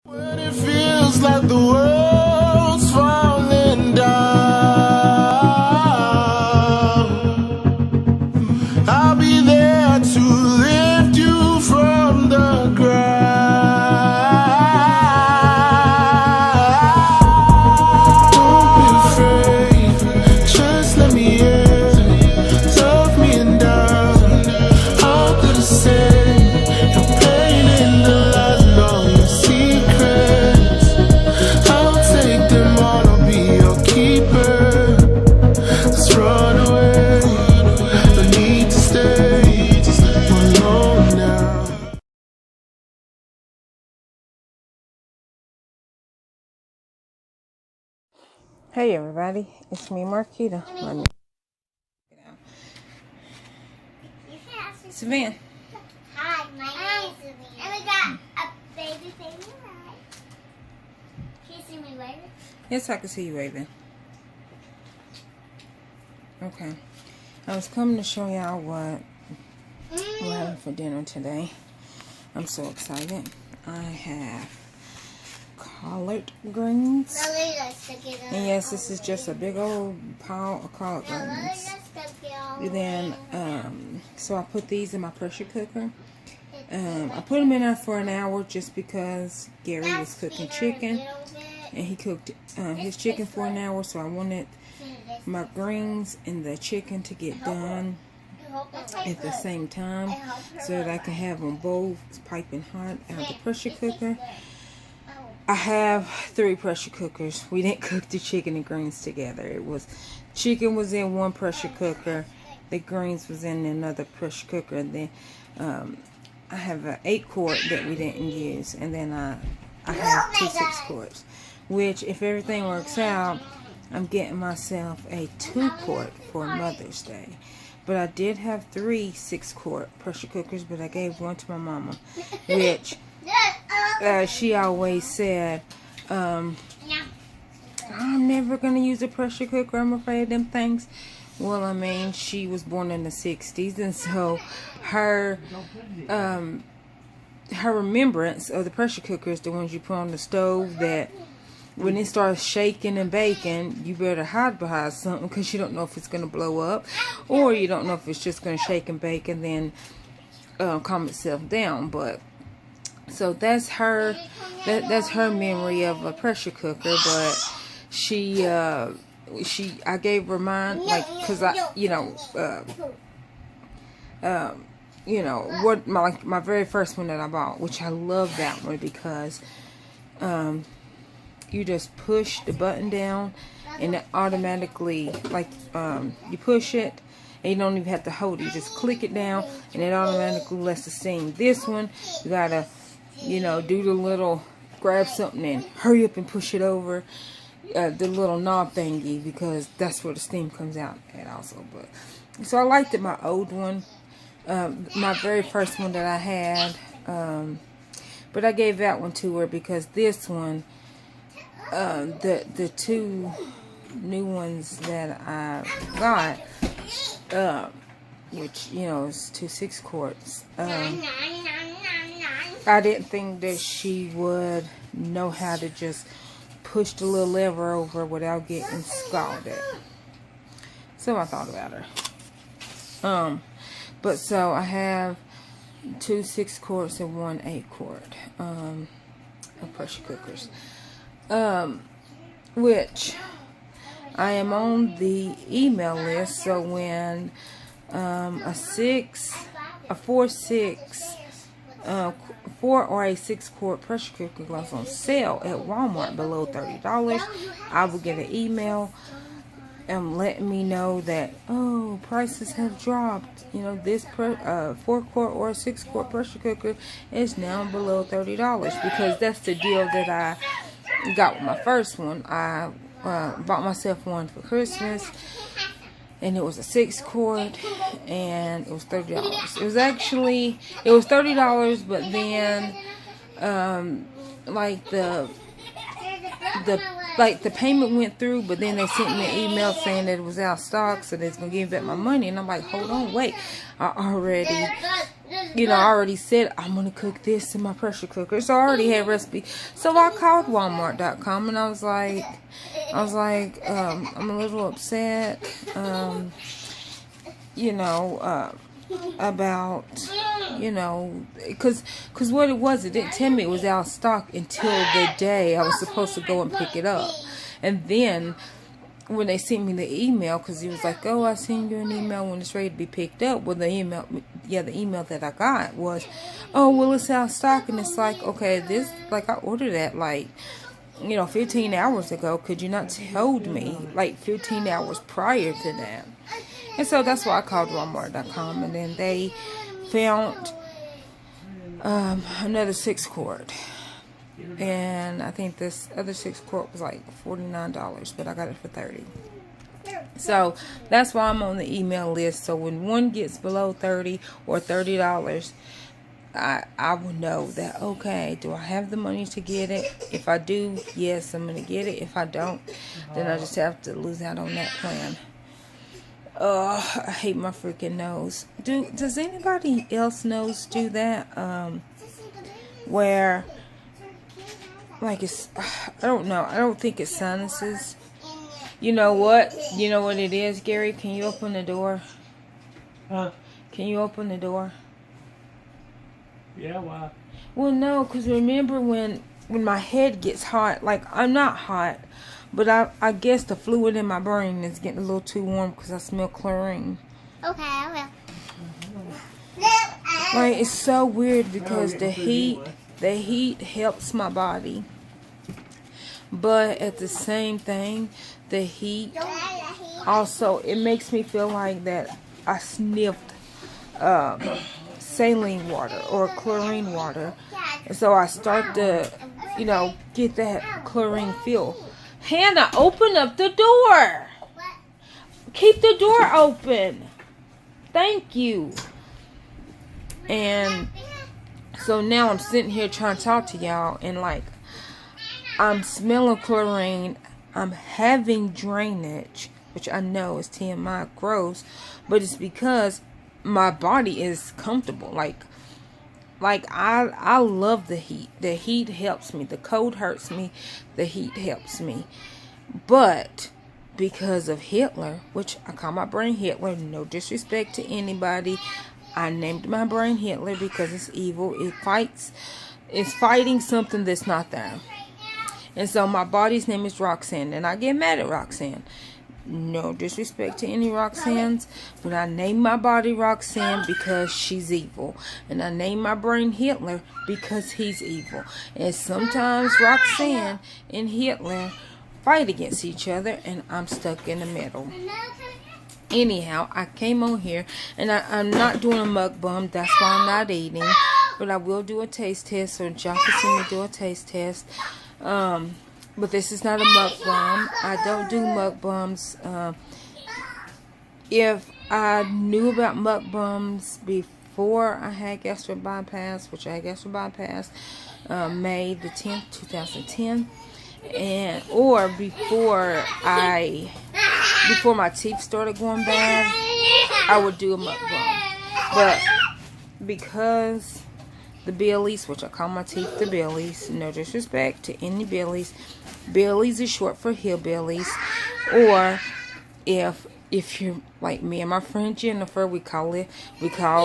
When it feels like the world's falling down, I'll be there to lift you from the ground. Don't be afraid, just let me in, love me and down. How could I say your pain in the light and all your secrets? I'll take them all, I'll be your keeper. Let's run away, no need to stay alone now. Hey everybody, it's me Marquita. Let me Savannah. Hi, my name is Savannah. And we got a baby right. Can you see me waving? Yes, I can see you waving. Okay. I was coming to show y'all what we're having for dinner today. I'm so excited. I have collard greens. And yes, this is just a big old pile of collard greens. And then, so I put these in my pressure cooker. I put them in there for an hour just because Gary was cooking chicken. And he cooked his chicken for an hour, so I wanted my greens and the chicken to get done at the same time so that I can have them both piping hot out of the pressure cooker. I have 3 pressure cookers. We didn't cook the chicken and greens together. Chicken was in one pressure cooker, the greens was in another pressure cooker, and then I have an 8-quart that we didn't use, and then I have 2 6-quarts, which if everything works out, I'm getting myself a 2-quart for Mother's Day. But I did have 3 6-quart pressure cookers, but I gave one to my mama, which she always said, I'm never going to use a pressure cooker, I'm afraid of them things. Well, I mean, she was born in the 60s, and so her remembrance of the pressure cookers, the ones you put on the stove, that when it starts shaking and baking, you better hide behind something because you don't know if it's going to blow up, or you don't know if it's just going to shake and bake and then calm itself down. But so that's her memory of a pressure cooker. But I gave her mine, like, because what my very first one that I bought, which I love that one because you just push the button down and it automatically, like, you push it and you don't even have to hold it. You just click it down and it automatically lets it steam. This one, you gotta, do the little, grab something and hurry up and push it over the little knob thingy, because that's where the steam comes out at also. But so I liked it, my old one, my very first one that I had, but I gave that one to her because this one, the 2 new ones that I got, which is 2 6-quarts, I didn't think that she would know how to just push the little lever over without getting scalded. So I thought about her. But so I have 2 6-quarts and 1 8-quart of pressure cookers. Which I am on the email list, so when a 4 or a 6-quart pressure cooker goes on sale at Walmart below $30, I will get an email and letting me know that, oh, prices have dropped. This 4-quart or 6-quart pressure cooker is now below $30, because that's the deal that I got with my first one. I bought myself one for Christmas, and it was a 6-quart, and it was $30. It was $30, but then the payment went through, but then they sent me an email saying that it was out of stock, so they're gonna give me back my money. And I'm like, hold on, wait, I already you know, I already said I'm gonna cook this in my pressure cooker, so I already had recipe. So I called Walmart.com and I was like, I'm a little upset, you know, about, you know, because what it was, it didn't tell me it was out of stock until the day I was supposed to go and pick it up. And then when they sent me the email, because he was like, oh, I send you an email when it's ready to be picked up. Well, the email that I got was, oh, well, it's out of stock. And it's like, okay, this, like, I ordered that, like, you know, 15 hours ago. Could you not told me, like, 15 hours prior to that? And so that's why I called Walmart.com. And then they found another 6-quart. And I think this other 6-quart was like $49, but I got it for $30. So that's why I'm on the email list. So when one gets below $30 or $30, I will know that, okay, do I have the money to get it? If I do, yes, I'm going to get it. If I don't, then I just have to lose out on that plan. I hate my freaking nose. Does anybody else nose do that? Where, like, it's, I don't know. I don't think it's sinuses. You know what? You know what it is, Gary? Can you open the door? Huh? Can you open the door? Yeah, why? Well, no, because remember when my head gets hot, like, I'm not hot, but I guess the fluid in my brain is getting a little too warm because I smell chlorine. Okay, I will. Like, it's so weird because the heat helps my body. But at the same thing, the heat also, it makes me feel like that I sniffed saline water or chlorine water. And so I start to, you know, get that chlorine feel. Hannah, open up the door. Keep the door open. Thank you. And so now I'm sitting here trying to talk to y'all, and like, I'm smelling chlorine. I'm having drainage, which I know is TMI, gross, but it's because my body is comfortable. Like I love the heat. The heat helps me. The cold hurts me. The heat helps me. But because of Hitler, which I call my brain Hitler, no disrespect to anybody, I named my brain Hitler because it's evil. It's fighting something that's not there. And so my body's name is Roxanne, and I get mad at Roxanne. No disrespect to any Roxannes, but I name my body Roxanne because she's evil. And I name my brain Hitler because he's evil. And sometimes Roxanne and Hitler fight against each other, and I'm stuck in the middle. Anyhow, I came on here, and I'm not doing a mukbang. That's why I'm not eating. But I will do a taste test, so y'all can see me do a taste test. But this is not a mukbang. I don't do mukbangs. If I knew about mukbangs before I had gastric bypass, which I had gastric bypass May the 10th, 2010, or before my teeth started going bad, I would do a mukbang. But because the Billies, which I call my teeth the Billies, no disrespect to any Billies. Billies is short for hillbillies. Or if you're like me and my friend Jennifer, we call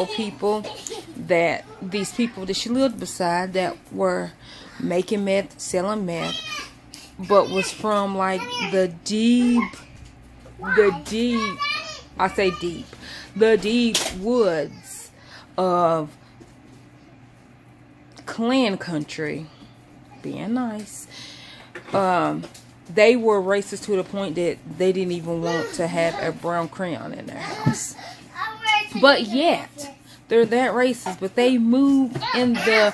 people that, these people that she lived beside that were making meth, selling meth, but was from like the deep woods of Klan country, being nice. They were racist to the point that they didn't even want to have a brown crayon in their house. But yet, they're that racist, but they move in the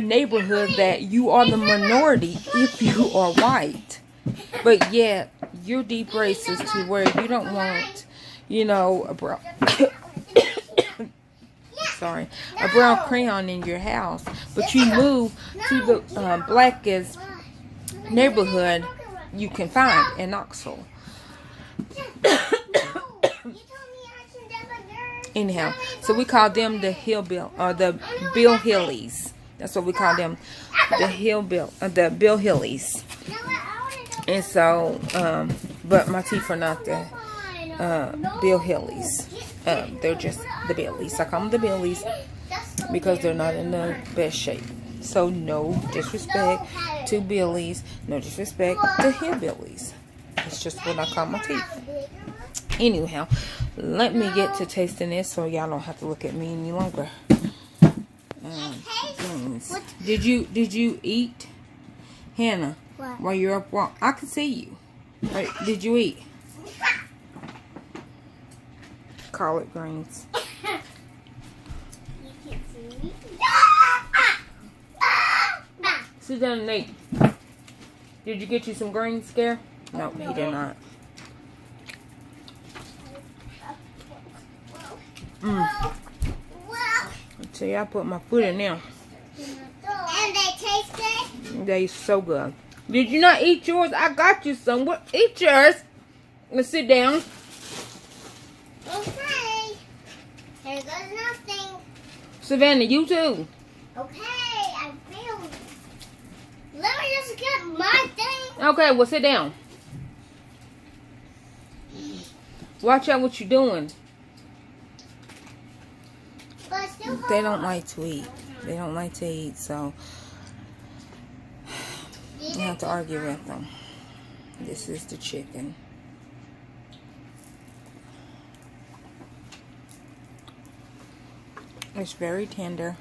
neighborhood that you are the minority if you are white. But yet, you're deep racist to where you don't want, you know, a brown crayon in your house, but you move to the blackest neighborhood you can find in Knoxville. Anyhow, so we call them the hillbill or the Bill Hillies. That's what we call them, the Bill Hillies. And so, but my teeth are not the Bill Hillies. They're just the Billies. I call them the Billies because they're not in the best shape. So no disrespect to Billies, no disrespect to hillbillies. It's just what I call my teeth. Anyhow, let me get to tasting this so y'all don't have to look at me any longer. Did you eat, Hannah? What? While you're up walk, I can see you. Right, did you eat? Collard greens. You can't see me. Sit down and eat. Did you get you some greens, Scare? No, he did not. See, I put my foot in there. And they taste good? They so good. Did you not eat yours? I got you some. What? Eat yours. Let's sit down. Okay. Here goes nothing. Savannah, you too. Okay, I will. Let me just get my thing. Okay, well, sit down. Watch out what you're doing. But still They don't like to eat. They don't like to eat, so you have to argue with them. This is the chicken. It's very tender.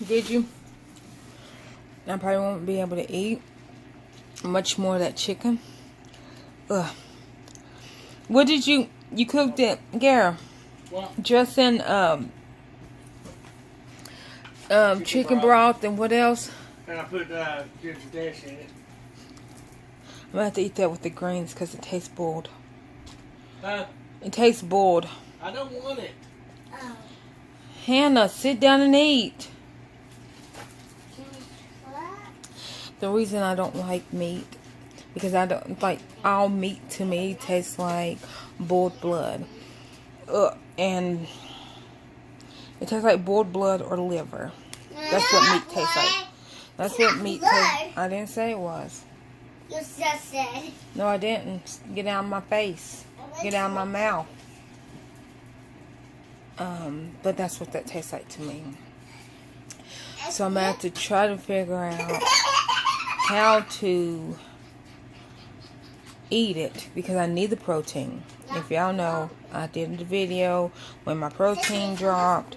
Did you? I probably won't be able to eat much more of that chicken. Ugh. What did you cooked it, Gara? What? Just in chicken broth and what else? And I put ginger dash in it. I'm gonna have to eat that with the greens because it tastes boiled. Huh? It tastes boiled. I don't want it. Oh. Hannah, sit down and eat. What? The reason I don't like meat, because I don't like, all meat to me tastes like boiled blood. And it tastes like boiled blood or liver. That's what meat tastes like. That's what meat tastes. I didn't say it was. You just said. No, I didn't. Get out of my face. Get out of my mouth. But that's what that tastes like to me. So I'm going to have to try to figure out how to eat it because I need the protein. If y'all know, I did the video when my protein dropped,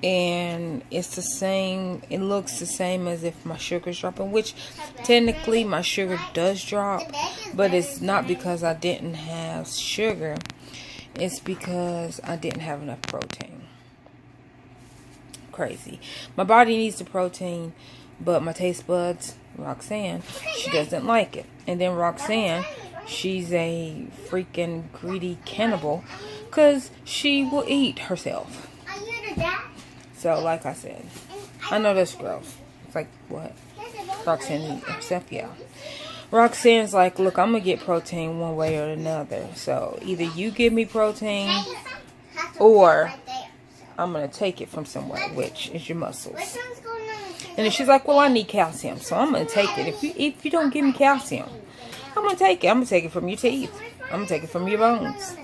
and it's the same, it looks the same as if my sugar's dropping, which technically my sugar does drop, but it's not because I didn't have sugar. It's because I didn't have enough protein. Crazy. My body needs the protein, but my taste buds, Roxanne, she doesn't like it. And then Roxanne, she's a freaking greedy cannibal because she will eat herself. So, like I said, I know that's gross. It's like, what? Roxanne eat herself? Yeah. Roxanne's like, look, I'm going to get protein one way or another. So, either you give me protein or I'm going to take it from somewhere, which is your muscles. And then she's like, well, I need calcium, so I'm going to take it. If you don't give me calcium, I'm going to take it. I'm going to take it from your teeth. I'm going to take it from your bones.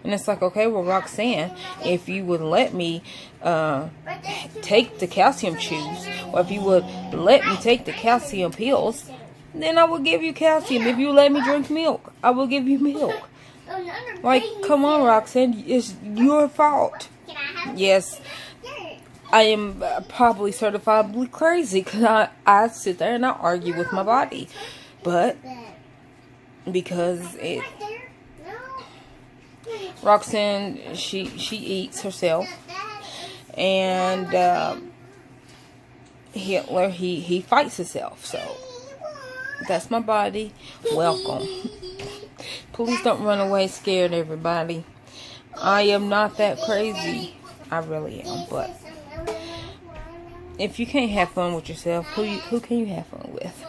And it's like, okay, well, Roxanne, if you would let me take the calcium chews, or if you would let me take the calcium pills, then I will give you calcium. If you let me drink milk, I will give you milk. Like, come on, Roxanne, it's your fault. Yes, I am probably certifiably crazy because I sit there and I argue with my body. But because Roxanne, she eats herself, and Hitler, he fights himself. So that's my body. Welcome. Please don't run away scared, everybody. I am not that crazy. I really am. But if you can't have fun with yourself, who can you have fun with?